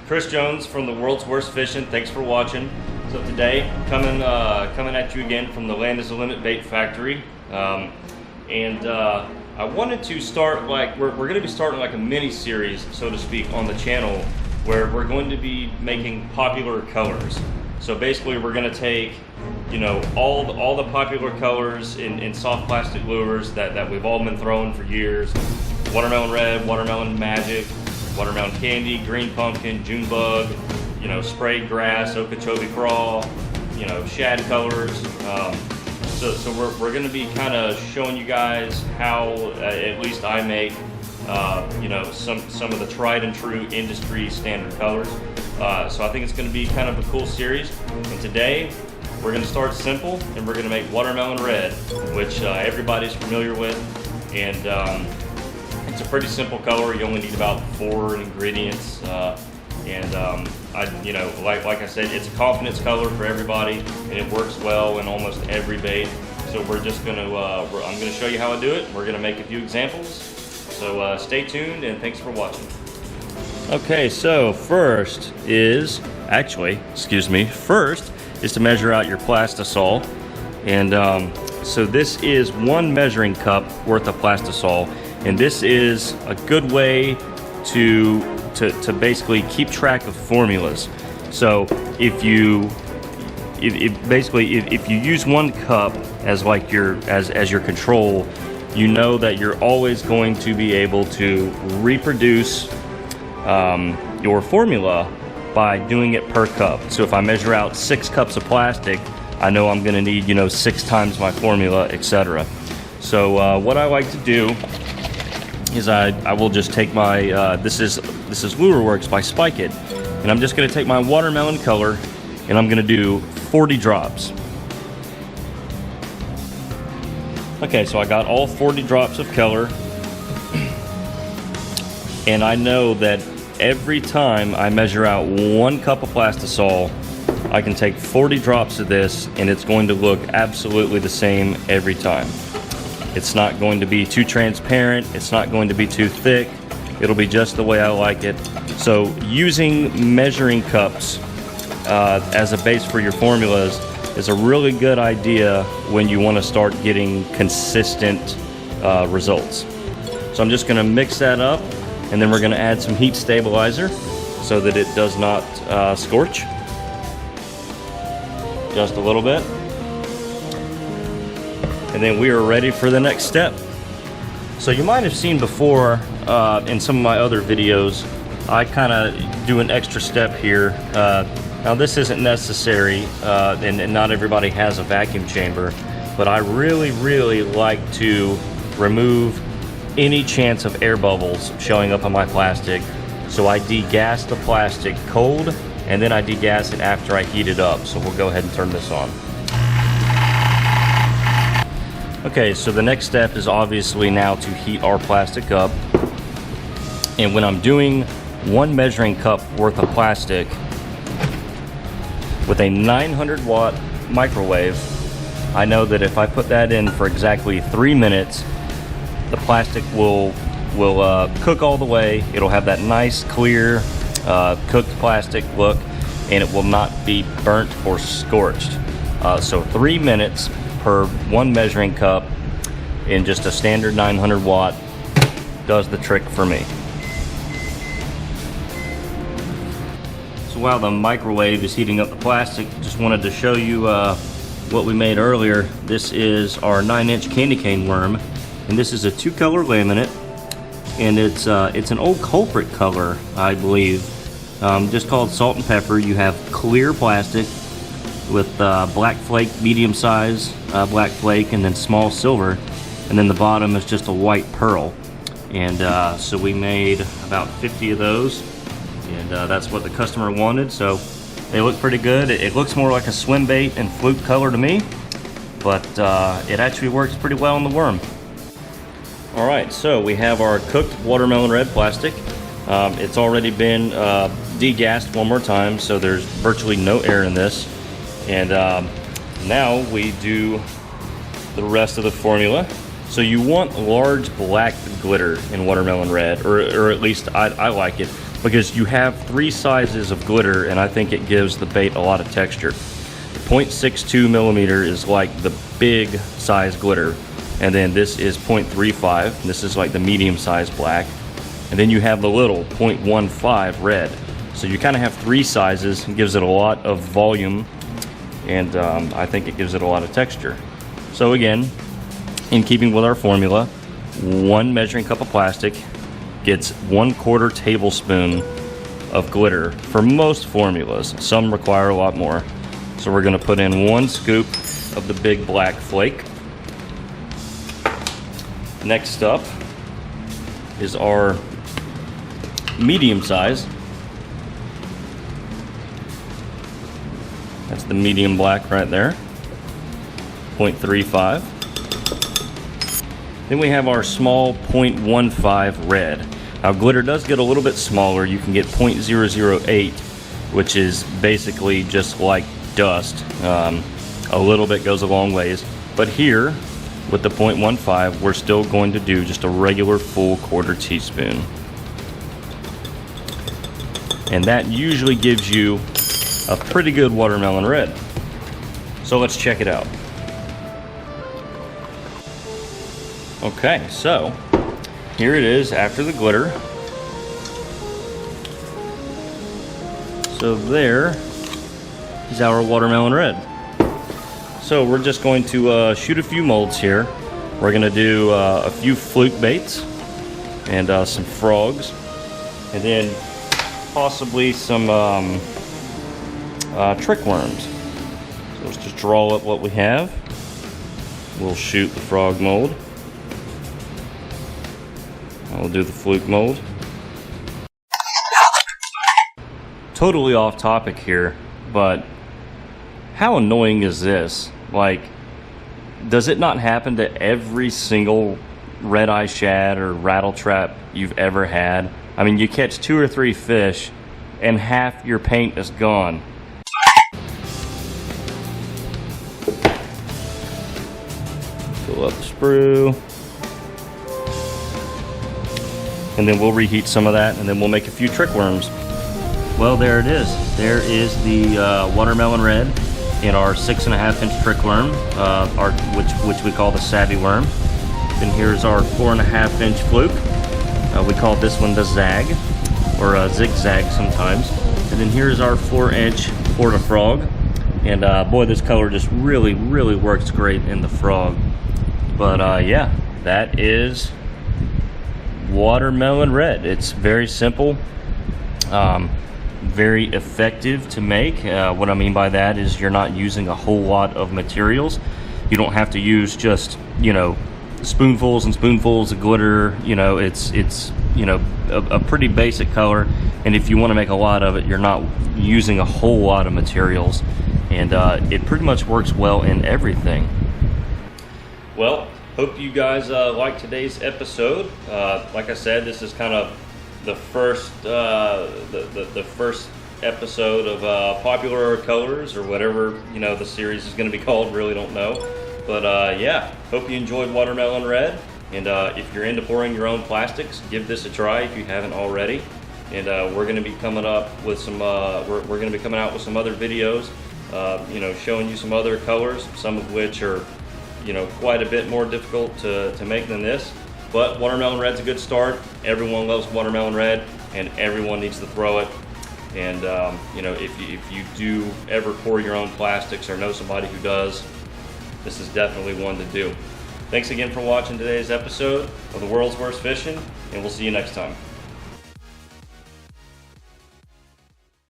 Chris Jones from the World's Worst Fishing. Thanks for watching. So today, coming at you again from the Land is the Limit Bait Factory, I wanted to start we're going to be starting like a mini series, so to speak, on the channel where we're going to be making popular colors. So basically, we're going to take, you know, all the popular colors in soft plastic lures that we've all been throwing for years: watermelon red, watermelon magic, watermelon candy, green pumpkin, June bug, you know, sprayed grass, Okeechobee crawl, you know, shad colors. So we're going to be kind of showing you guys how, at least I make, you know, some of the tried and true industry standard colors. So I think it's going to be kind of a cool series. And today we're going to start simple, and we're going to make watermelon red, which everybody's familiar with. And it's a pretty simple color. You only need about 4 ingredients. You know, like I said, it's a confidence color for everybody, and it works well in almost every bait. So we're just gonna, I'm gonna show you how I do it. We're gonna make a few examples. So stay tuned, and thanks for watching. Okay, so first is to measure out your Plastisol, and so this is 1 measuring cup worth of Plastisol, and this is a good way to basically keep track of formulas. So if you use 1 cup as like as your control, you know that you're always going to be able to reproduce your formula by doing it per cup. So if I measure out 6 cups of plastic, I know I'm going to need, you know, 6 times my formula, etc. So what I like to do is I will just take my this is Lureworks by Spike It, and I'm just going to take my watermelon color, and I'm going to do 40 drops. Okay, so I got all 40 drops of color, and I know that every time I measure out 1 cup of Plastisol, I can take 40 drops of this, and it's going to look absolutely the same every time. It's not going to be too transparent, it's not going to be too thick, it'll be just the way I like it. So using measuring cups as a base for your formulas is a really good idea when you want to start getting consistent results. So I'm just going to mix that up, and then we're going to add some heat stabilizer so that it does not scorch. Just a little bit. And then we are ready for the next step. So you might have seen before in some of my other videos, I kind of do an extra step here. Now this isn't necessary, and not everybody has a vacuum chamber, but I really like to remove any chance of air bubbles showing up on my plastic. So I degas the plastic cold, and then I degas it after I heat it up. So we'll go ahead and turn this on. Okay, so the next step is obviously now to heat our plastic up. And when I'm doing 1 measuring cup worth of plastic with a 900 watt microwave, I know that if I put that in for exactly 3 minutes, the plastic will cook all the way. It'll have that nice, clear, cooked plastic look, and it will not be burnt or scorched. So 3 minutes per 1 measuring cup in just a standard 900 watt does the trick for me. So while the microwave is heating up the plastic, just wanted to show you what we made earlier. This is our 9-inch candy cane worm, and this is a 2-color laminate, and it's an old culprit color, I believe, just called salt and pepper. You have clear plastic with black flake, medium size black flake, and then small silver, and then the bottom is just a white pearl. And so we made about 50 of those, and that's what the customer wanted. So they look pretty good. It looks more like a swim bait and fluke color to me, but it actually works pretty well on the worm. Alright, so we have our cooked watermelon red plastic. It's already been degassed 1 more time, so there's virtually no air in this. And now we do the rest of the formula. So you want large black glitter in watermelon red, or at least I like it. because you have 3 sizes of glitter, and I think it gives the bait a lot of texture. 0.62 millimeter is like the big size glitter, and then this is 0.35. This is like the medium size black, and then you have the little 0.15 red. So you kind of have 3 sizes. It gives it a lot of volume, and I think it gives it a lot of texture. So again, in keeping with our formula, 1 measuring cup of plastic gets 1/4 tablespoon of glitter for most formulas. Some require a lot more. So we're going to put in 1 scoop of the big black flake. Next up is our medium size. That's the medium black right there, 0.35. Then we have our small 0.15 red. Now glitter does get a little bit smaller. You can get 0.008, which is basically just like dust. A little bit goes a long ways. But here, with the 0.15, we're still going to do just a regular full 1/4 teaspoon. And that usually gives you a pretty good watermelon red. So let's check it out. Okay, so here it is after the glitter. So there is our watermelon red. So we're just going to shoot a few molds here. We're going to do a few fluke baits and some frogs, and then possibly some trick worms. So let's just draw up what we have. We'll shoot the frog mold. I'll do the fluke mold. Totally off topic here, but how annoying is this? Like, does it not happen to every single red-eye shad or rattle trap you've ever had? I mean, you catch 2 or 3 fish and half your paint is gone. Fill up the sprue. And then we'll reheat some of that, and then we'll make a few trick worms. Well, there it is. There is the watermelon red in our 6.5-inch trick worm, which we call the savvy worm. Then here's our 4.5-inch fluke. We call this one the zag, or zigzag sometimes. And then here's our 4-inch Florida frog. And boy, this color just really works great in the frog. But yeah, that is watermelon red. It's very simple, very effective to make. What I mean by that is you're not using a whole lot of materials. You don't have to use just, you know, spoonfuls and spoonfuls of glitter. You know, it's you know, a pretty basic color, and if you want to make a lot of it, you're not using a whole lot of materials, and it pretty much works well in everything. Well, hope you guys liked today's episode. Like I said, this is kind of the first the first episode of Popular Colors, or whatever, you know, the series is going to be called. Really don't know, but yeah, hope you enjoyed watermelon red. And if you're into pouring your own plastics, give this a try if you haven't already. And we're going to be coming up with some we're going to be coming out with some other videos, you know, showing you some other colors, some of which are, you know, quite a bit more difficult to make than this. But watermelon red's a good start. Everyone loves watermelon red, and everyone needs to throw it. And you know, if you do ever pour your own plastics or know somebody who does, this is definitely one to do. Thanks again for watching today's episode of The World's Worst Fishing, and we'll see you next time.